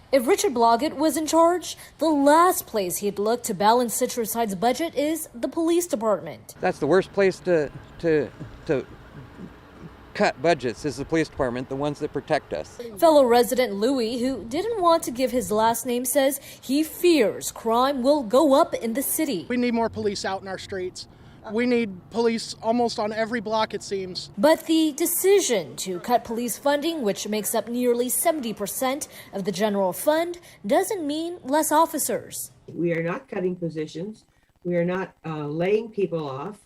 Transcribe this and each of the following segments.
If Richard Blodgett was in charge, the last place he'd look to balance Citrus-Side's budget is the police department. That's the worst place to cut budgets is the police department, the ones that protect us. Fellow resident Louis, who didn't want to give his last name, says he fears crime will go up in the city. We need more police out in our streets. We need police almost on every block, it seems. But the decision to cut police funding, which makes up nearly 70% of the general fund, doesn't mean less officers. We are not cutting positions. We are not laying people off.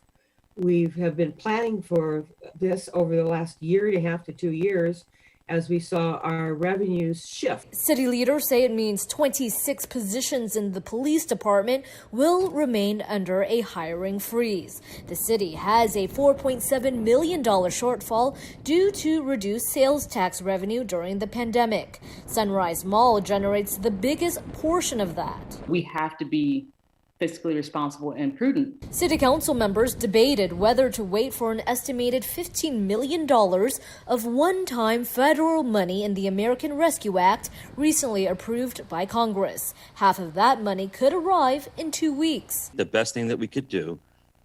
We have been planning for this over the last year and a half to 2 years as we saw our revenues shift. City leaders say it means 26 positions in the police department will remain under a hiring freeze. The city has a $4.7 million shortfall due to reduced sales tax revenue during the pandemic. Sunrise Mall generates the biggest portion of that. We have to be fiscally responsible and prudent. City council members debated whether to wait for an estimated $15 million of one-time federal money in the American Rescue Act recently approved by Congress. Half of that money could arrive in 2 weeks. The best thing that we could do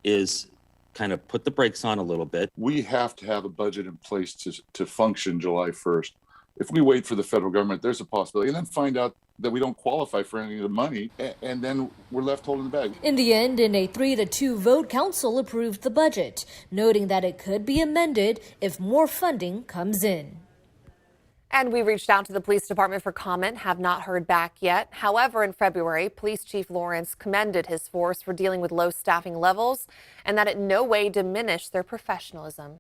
is kind of put the brakes on a little bit. We have to have a budget in place to function July 1st. If we wait for the federal government, there's a possibility, and then find out that we don't qualify for any of the money, and then we're left holding the bag. In the end, in a 3-2 vote, council approved the budget, noting that it could be amended if more funding comes in. And we reached out to the police department for comment, have not heard back yet. However, in February, Police Chief Lawrence commended his force for dealing with low staffing levels and that it in no way diminished their professionalism.